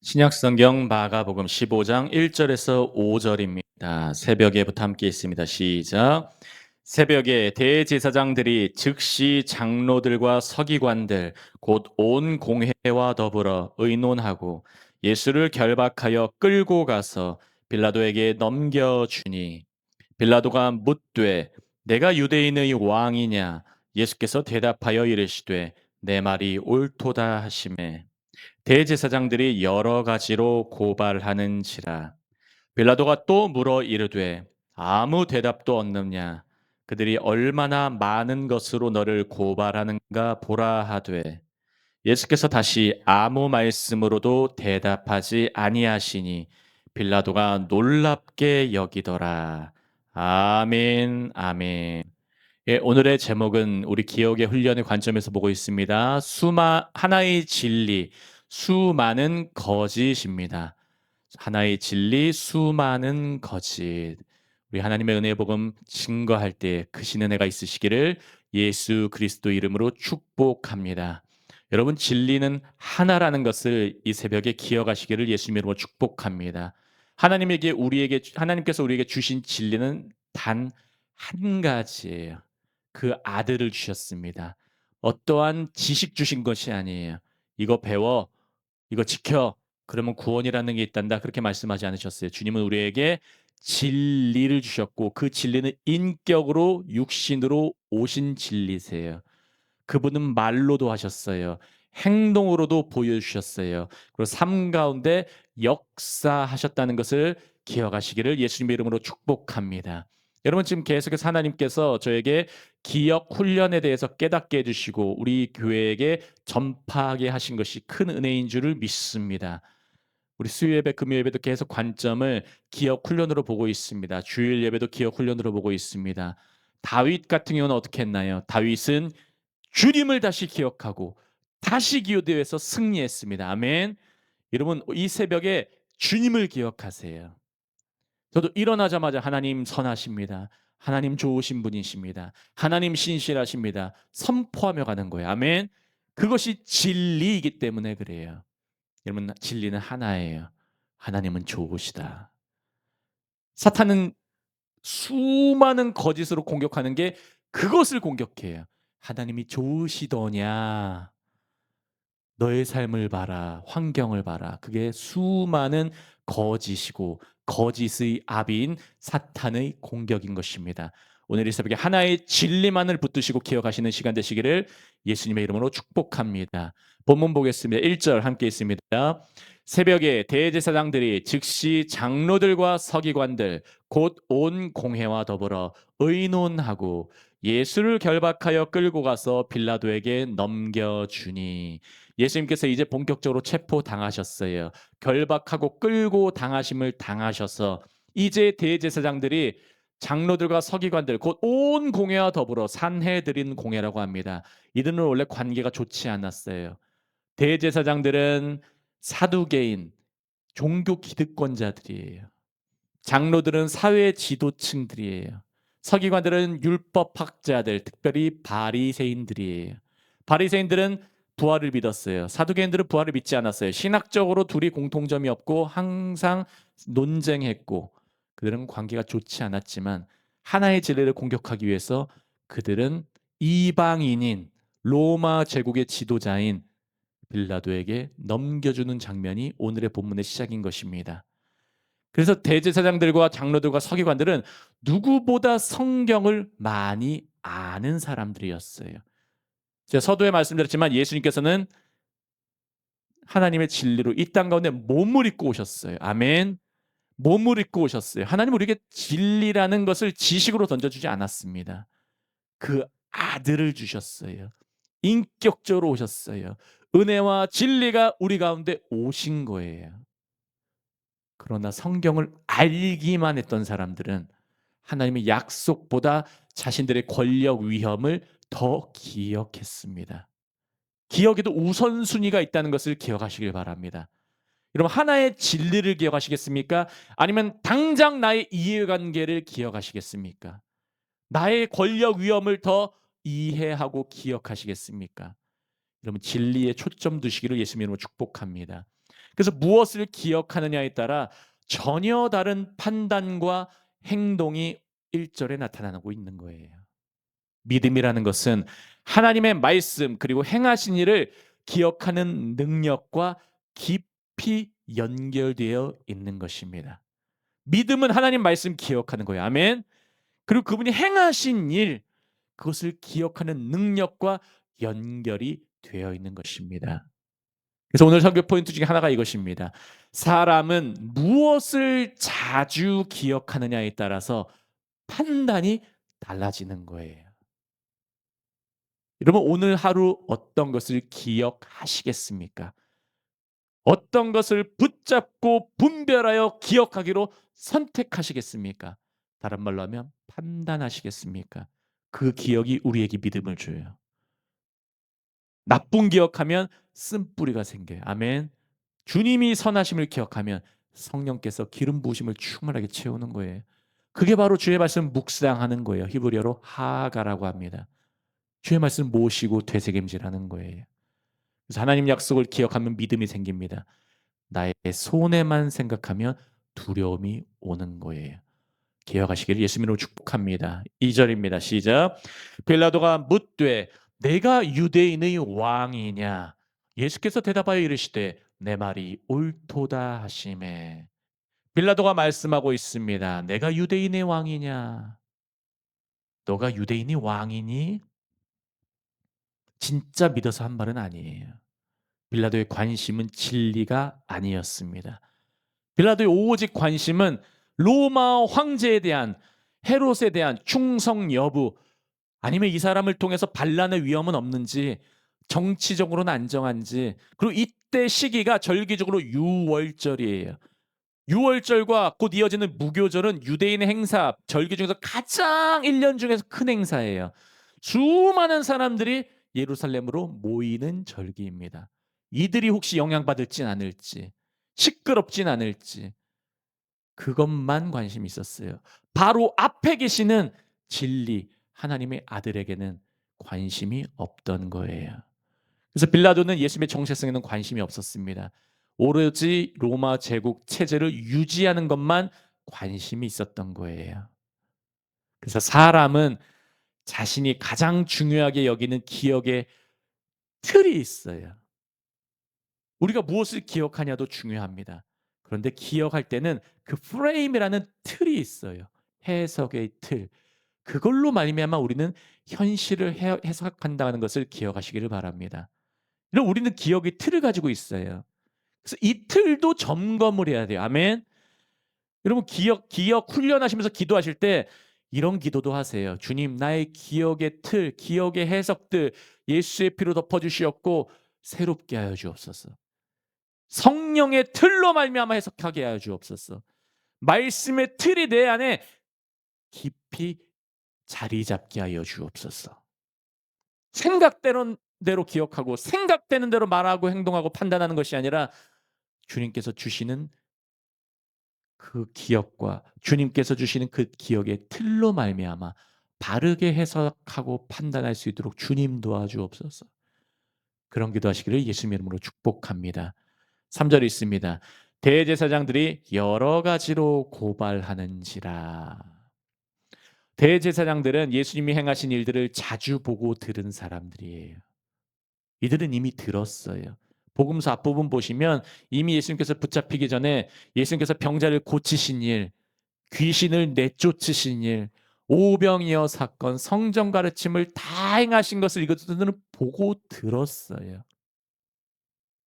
신약성경 마가복음 15장 1절에서 5절입니다. 새벽에부터 함께 있습니다. 시작. 새벽에 대제사장들이 즉시 장로들과 서기관들 곧 온 공회와 더불어 의논하고 예수를 결박하여 끌고 가서 빌라도에게 넘겨주니 빌라도가 묻되 내가 유대인의 왕이냐. 예수께서 대답하여 이르시되 내 말이 옳도다 하시매 대제사장들이 여러 가지로 고발하는지라. 빌라도가 또 물어 이르되 아무 대답도 얻느냐. 그들이 얼마나 많은 것으로 너를 고발하는가 보라 하되 예수께서 다시 아무 말씀으로도 대답하지 아니하시니 빌라도가 놀랍게 여기더라. 아멘, 아멘. 예, 오늘의 제목은 우리 기억의 훈련의 관점에서 보고 있습니다. 하나의 진리, 수많은 거짓입니다. 하나의 진리, 수많은 거짓. 우리 하나님의 은혜의 복음 증거할 때 크신 은혜가 있으시기를 예수 그리스도 이름으로 축복합니다. 여러분, 진리는 하나라는 것을 이 새벽에 기억하시기를 예수님 이름으로 축복합니다. 하나님께서 우리에게 주신 진리는 단 한 가지예요. 그 아들을 주셨습니다. 어떠한 지식 주신 것이 아니에요. 이거 배워, 이거 지켜, 그러면 구원이라는 게 있단다. 그렇게 말씀하지 않으셨어요. 주님은 우리에게 진리를 주셨고 그 진리는 인격으로 육신으로 오신 진리세요. 그분은 말로도 하셨어요. 행동으로도 보여주셨어요. 그리고 삶 가운데 역사하셨다는 것을 기억하시기를 예수님의 이름으로 축복합니다. 여러분, 지금 계속해서 하나님께서 저에게 기억 훈련에 대해서 깨닫게 해주시고 우리 교회에게 전파하게 하신 것이 큰 은혜인 줄을 믿습니다. 우리 수요 예배, 금요 예배도 계속 관점을 기억 훈련으로 보고 있습니다. 주일 예배도 기억 훈련으로 보고 있습니다. 다윗 같은 경우는 어떻게 했나요? 다윗은 주님을 다시 기억하고 다시 기도에서 승리했습니다. 아멘. 여러분, 이 새벽에 주님을 기억하세요. 저도 일어나자마자 하나님 선하십니다. 하나님 좋으신 분이십니다. 하나님 신실하십니다. 선포하며 가는 거예요. 아멘. 그것이 진리이기 때문에 그래요. 여러분, 진리는 하나예요. 하나님은 좋으시다. 사탄은 수많은 거짓으로 공격하는 게 그것을 공격해요. 하나님이 좋으시더냐. 너의 삶을 봐라. 환경을 봐라. 그게 수많은 거짓이고 거짓의 아비인 사탄의 공격인 것입니다. 오늘 이 새벽에 하나의 진리만을 붙드시고 기억하시는 시간 되시기를 예수님의 이름으로 축복합니다. 본문 보겠습니다. 1절 함께 있습니다. 새벽에 대제사장들이 즉시 장로들과 서기관들 곧 온 공회와 더불어 의논하고 예수를 결박하여 끌고 가서 빌라도에게 넘겨주니 예수님께서 이제 본격적으로 체포당하셨어요. 결박하고 끌고 당하심을 당하셔서 이제 대제사장들이 장로들과 서기관들 곧 온 공회와 더불어 산헤드린 공회라고 합니다. 이들은 원래 관계가 좋지 않았어요. 대제사장들은 사두개인, 종교 기득권자들이에요. 장로들은 사회 지도층들이에요. 서기관들은 율법학자들, 특별히 바리새인들이에요. 바리새인들은 부활을 믿었어요. 사두개인들은 부활을 믿지 않았어요. 신학적으로 둘이 공통점이 없고 항상 논쟁했고 그들은 관계가 좋지 않았지만 하나의 진리를 공격하기 위해서 그들은 이방인인 로마 제국의 지도자인 빌라도에게 넘겨주는 장면이 오늘의 본문의 시작인 것입니다. 그래서 대제사장들과 장로들과 서기관들은 누구보다 성경을 많이 아는 사람들이었어요. 제가 서두에 말씀드렸지만 예수님께서는 하나님의 진리로 이 땅 가운데 몸을 입고 오셨어요. 아멘. 몸을 입고 오셨어요. 하나님 우리에게 진리라는 것을 지식으로 던져주지 않았습니다. 그 아들을 주셨어요. 인격적으로 오셨어요. 은혜와 진리가 우리 가운데 오신 거예요. 그러나 성경을 알기만 했던 사람들은 하나님의 약속보다 자신들의 권력 위험을 더 기억했습니다. 기억에도 우선순위가 있다는 것을 기억하시길 바랍니다. 여러분, 하나의 진리를 기억하시겠습니까? 아니면 당장 나의 이해관계를 기억하시겠습니까? 나의 권력 위험을 더 이해하고 기억하시겠습니까? 여러분, 진리에 초점 두시기를 예수님으로 축복합니다. 그래서 무엇을 기억하느냐에 따라 전혀 다른 판단과 행동이 1 절에 나타나고 있는 거예요. 믿음이라는 것은 하나님의 말씀 그리고 행하신 일을 기억하는 능력과 깊이 연결되어 있는 것입니다. 믿음은 하나님 말씀 기억하는 거예요. 아멘. 그리고 그분이 행하신 일 그것을 기억하는 능력과 연결이 되어 있는 것입니다. 그래서 오늘 설교 포인트 중에 하나가 이것입니다. 사람은 무엇을 자주 기억하느냐에 따라서 판단이 달라지는 거예요. 여러분 오늘 하루 어떤 것을 기억하시겠습니까? 어떤 것을 붙잡고 분별하여 기억하기로 선택하시겠습니까? 다른 말로 하면 판단하시겠습니까? 그 기억이 우리에게 믿음을 줘요. 나쁜 기억하면 쓴뿌리가 생겨요. 아멘. 주님이 선하심을 기억하면 성령께서 기름 부으심을 충만하게 채우는 거예요. 그게 바로 주의 말씀 묵상하는 거예요. 히브리어로 하가라고 합니다. 주의 말씀 모시고 되새김질하는 거예요. 그래서 하나님 약속을 기억하면 믿음이 생깁니다. 나의 손해만 생각하면 두려움이 오는 거예요. 기억하시기를 예수님으로 축복합니다. 2 절입니다. 시작. 빌라도가 묻되 내가 유대인의 왕이냐? 예수께서 대답하여 이르시되 내 말이 옳도다 하시매. 빌라도가 말씀하고 있습니다. 내가 유대인의 왕이냐? 너가 유대인의 왕이니? 진짜 믿어서 한 말은 아니에요. 빌라도의 관심은 진리가 아니었습니다. 빌라도의 오직 관심은 로마 황제에 대한 헤롯에 대한 충성 여부 아니면 이 사람을 통해서 반란의 위험은 없는지 정치적으로는 안정한지 그리고 이때 시기가 절기적으로 유월절이에요. 유월절과 곧 이어지는 무교절은 유대인의 행사 절기 중에서 가장 1년 중에서 큰 행사예요. 수많은 사람들이 예루살렘으로 모이는 절기입니다. 이들이 혹시 영향받을진 않을지 시끄럽진 않을지 그것만 관심이 있었어요. 바로 앞에 계시는 진리 하나님의 아들에게는 관심이 없던 거예요. 그래서 빌라도는 예수님의 정체성에는 관심이 없었습니다. 오로지 로마 제국 체제를 유지하는 것만 관심이 있었던 거예요. 그래서 사람은 자신이 가장 중요하게 여기는 기억의 틀이 있어요. 우리가 무엇을 기억하냐도 중요합니다. 그런데 기억할 때는 그 프레임이라는 틀이 있어요. 해석의 틀. 그걸로 말미암아 우리는 현실을 해석한다는 것을 기억하시기를 바랍니다. 이런 우리는 기억의 틀을 가지고 있어요. 그래서 이 틀도 점검을 해야 돼요. 아멘. 여러분 기억 훈련하시면서 기도하실 때 이런 기도도 하세요. 주님 나의 기억의 틀, 기억의 해석들 예수의 피로 덮어 주시었고 새롭게 하여 주옵소서. 성령의 틀로 말미암아 해석하게 하여 주옵소서. 말씀의 틀이 내 안에 깊이 자리 잡게 하여 주옵소서. 생각대로 대로 기억하고 생각되는 대로 말하고 행동하고 판단하는 것이 아니라 주님께서 주시는 그 기억과 주님께서 주시는 그 기억의 틀로 말미암아 바르게 해석하고 판단할 수 있도록 주님 도와주옵소서. 그런 기도하시기를 예수님 이름으로 축복합니다. 3 절에 있습니다. 대제사장들이 여러 가지로 고발하는지라. 대제사장들은 예수님이 행하신 일들을 자주 보고 들은 사람들이에요. 이들은 이미 들었어요. 복음서 앞부분 보시면 이미 예수님께서 붙잡히기 전에 예수님께서 병자를 고치신 일, 귀신을 내쫓으신 일, 오병이어 사건, 성전 가르침을 다 행하신 것을 이것들은 보고 들었어요.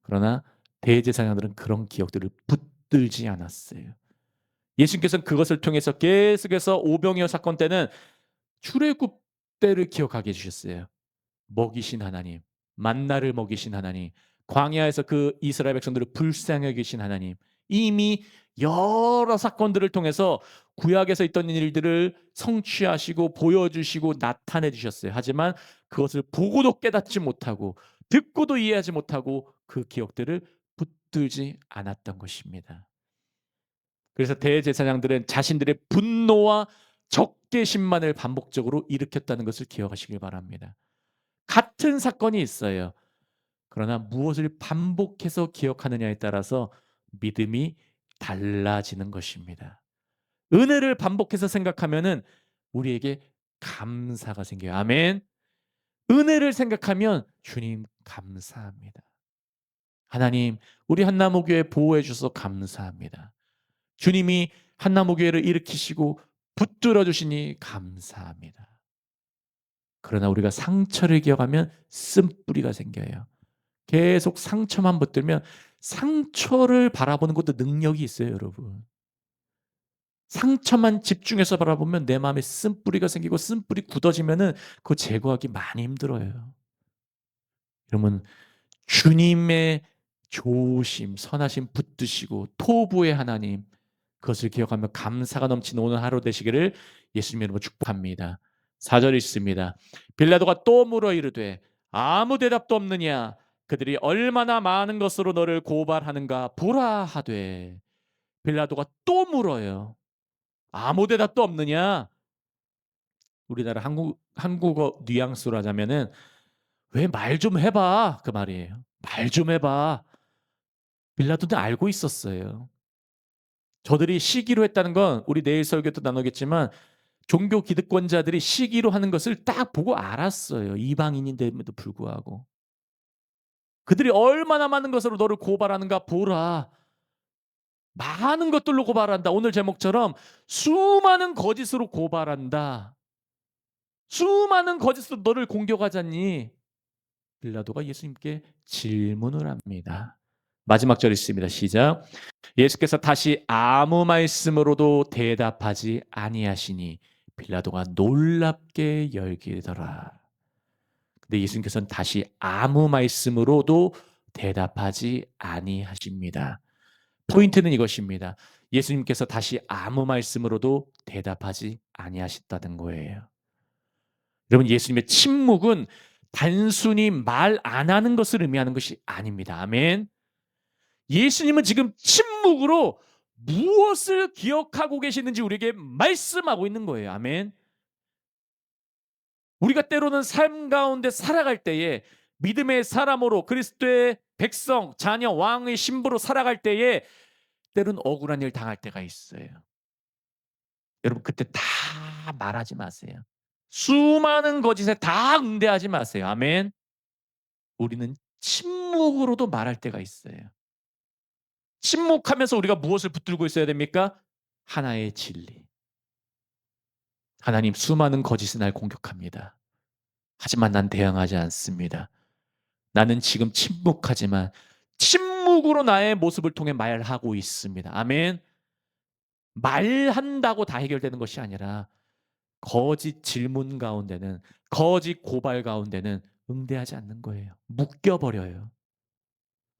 그러나 대제사장들은 그런 기억들을 붙들지 않았어요. 예수님께서는 그것을 통해서 계속해서 오병이어 사건 때는 출애굽 때를 기억하게 해 주셨어요. 먹이신 하나님, 만나를 먹이신 하나님, 광야에서 그 이스라엘 백성들을 불쌍히 여기신 하나님, 이미 여러 사건들을 통해서 구약에서 있던 일들을 성취하시고 보여주시고 나타내 주셨어요. 하지만 그것을 보고도 깨닫지 못하고 듣고도 이해하지 못하고 그 기억들을 붙들지 않았던 것입니다. 그래서 대제사장들은 자신들의 분노와 적개심만을 반복적으로 일으켰다는 것을 기억하시길 바랍니다. 같은 사건이 있어요. 그러나 무엇을 반복해서 기억하느냐에 따라서 믿음이 달라지는 것입니다. 은혜를 반복해서 생각하면은 우리에게 감사가 생겨요. 아멘. 은혜를 생각하면 주님 감사합니다. 하나님, 우리 한나무교회 보호해 주셔서 감사합니다. 주님이 한나무교회를 일으키시고 붙들어 주시니 감사합니다. 그러나 우리가 상처를 기억하면 쓴뿌리가 생겨요. 계속 상처만 붙들면 상처를 바라보는 것도 능력이 있어요, 여러분. 상처만 집중해서 바라보면 내 마음에 쓴뿌리가 생기고 쓴뿌리 굳어지면은 그거 제거하기 많이 힘들어요. 여러분, 주님의 좋으심, 선하심 붙드시고 토부의 하나님, 그것을 기억하며 감사가 넘치는 오늘 하루 되시기를 예수님 이름으로 축복합니다. 4절에 있습니다. 빌라도가 또 물어 이르되 아무 대답도 없느냐? 그들이 얼마나 많은 것으로 너를 고발하는가 보라 하되. 빌라도가 또 물어요. 아무 대답도 없느냐? 우리나라 한국어 뉘앙스로 하자면은 "왜 말 좀 해 봐." 그 말이에요. "말 좀 해 봐." 빌라도는 알고 있었어요. 저들이 시기로 했다는 건 우리 내일 설교도 나누겠지만 종교 기득권자들이 시기로 하는 것을 딱 보고 알았어요. 이방인인데도 불구하고. 그들이 얼마나 많은 것으로 너를 고발하는가 보라. 많은 것들로 고발한다. 오늘 제목처럼 수많은 거짓으로 고발한다. 수많은 거짓으로 너를 공격하잖니. 빌라도가 예수님께 질문을 합니다. 마지막 절 있습니다. 시작. 예수께서 다시 아무 말씀으로도 대답하지 아니하시니 빌라도가 놀랍게 열기더라. 근데 예수님께서는 다시 아무 말씀으로도 대답하지 아니하십니다. 포인트는 이것입니다. 예수님께서 다시 아무 말씀으로도 대답하지 아니하셨다는 거예요. 여러분, 예수님의 침묵은 단순히 말 안 하는 것을 의미하는 것이 아닙니다. 아멘. 예수님은 지금 침묵으로 무엇을 기억하고 계시는지 우리에게 말씀하고 있는 거예요. 아멘. 우리가 때로는 삶 가운데 살아갈 때에 믿음의 사람으로 그리스도의 백성, 자녀, 왕의 신부로 살아갈 때에 때로는 억울한 일 당할 때가 있어요. 여러분, 그때 다 말하지 마세요. 수많은 거짓에 다 응대하지 마세요. 아멘. 우리는 침묵으로도 말할 때가 있어요. 침묵하면서 우리가 무엇을 붙들고 있어야 됩니까? 하나의 진리. 하나님, 수많은 거짓이 날 공격합니다. 하지만 난 대항하지 않습니다. 나는 지금 침묵하지만 침묵으로 나의 모습을 통해 말하고 있습니다. 아멘. 말한다고 다 해결되는 것이 아니라 거짓 질문 가운데는, 거짓 고발 가운데는 응대하지 않는 거예요. 묶여버려요.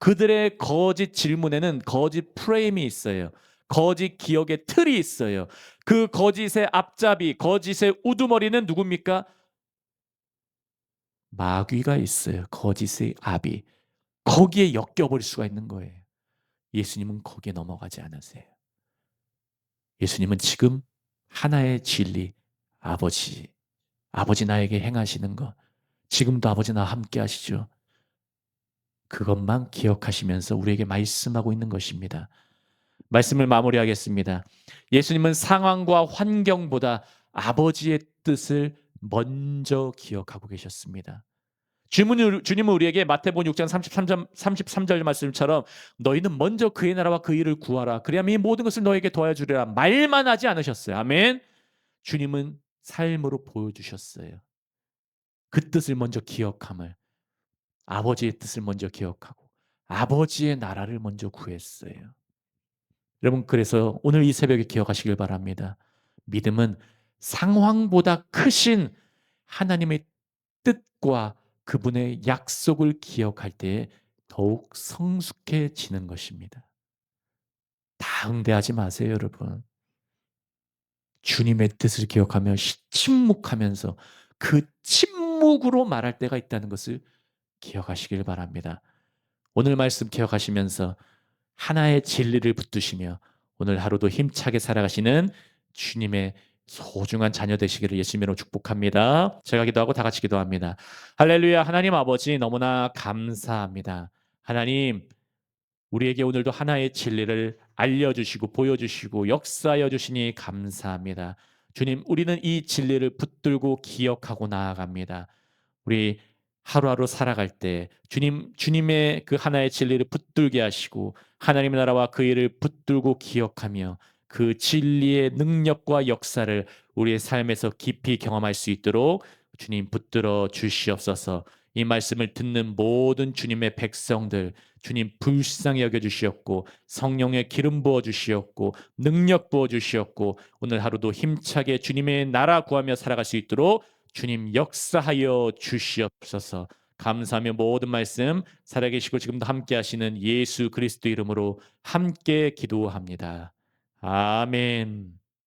그들의 거짓 질문에는 거짓 프레임이 있어요. 거짓 기억의 틀이 있어요. 그 거짓의 앞잡이, 거짓의 우두머리는 누굽니까? 마귀가 있어요. 거짓의 압이. 거기에 엮여버릴 수가 있는 거예요. 예수님은 거기에 넘어가지 않으세요. 예수님은 지금 하나의 진리, 아버지, 아버지 나에게 행하시는 것, 지금도 아버지 나와 함께 하시죠. 그것만 기억하시면서 우리에게 말씀하고 있는 것입니다. 말씀을 마무리하겠습니다. 예수님은 상황과 환경보다 아버지의 뜻을 먼저 기억하고 계셨습니다. 주님은 우리에게 마태복음 6장 33절 말씀처럼 너희는 먼저 그의 나라와 그 일을 구하라. 그리하면 이 모든 것을 너에게 더하여 주리라. 말만 하지 않으셨어요. 아멘. 주님은 삶으로 보여주셨어요. 그 뜻을 먼저 기억함을, 아버지의 뜻을 먼저 기억하고 아버지의 나라를 먼저 구했어요. 여러분, 그래서 오늘 이 새벽에 기억하시길 바랍니다. 믿음은 상황보다 크신 하나님의 뜻과 그분의 약속을 기억할 때에 더욱 성숙해지는 것입니다. 다 응대하지 마세요, 여러분. 주님의 뜻을 기억하며 침묵하면서 그 침묵으로 말할 때가 있다는 것을 기억하시길 바랍니다. 오늘 말씀 기억하시면서 하나의 진리를 붙드시며 오늘 하루도 힘차게 살아가시는 주님의 소중한 자녀 되시기를 예수님으로 축복합니다. 제가 기도하고 다 같이 기도합니다. 할렐루야. 하나님 아버지 너무나 감사합니다. 하나님 우리에게 오늘도 하나의 진리를 알려주시고 보여주시고 역사하여 주시니 감사합니다. 주님, 우리는 이 진리를 붙들고 기억하고 나아갑니다. 우리 하루하루 살아갈 때 주님의 그 하나의 진리를 붙들게 하시고 하나님의 나라와 그 일을 붙들고 기억하며 그 진리의 능력과 역사를 우리의 삶에서 깊이 경험할 수 있도록 주님 붙들어 주시옵소서. 이 말씀을 듣는 모든 주님의 백성들 주님 불쌍히 여겨 주시옵고 성령의 기름 부어 주시옵고 능력 부어 주시옵고 오늘 하루도 힘차게 주님의 나라 구하며 살아갈 수 있도록 주님 역사하여 주시옵소서. 감사하며 모든 말씀 살아계시고 지금도 함께 하시는 예수 그리스도 이름으로 함께 기도합니다. 아멘.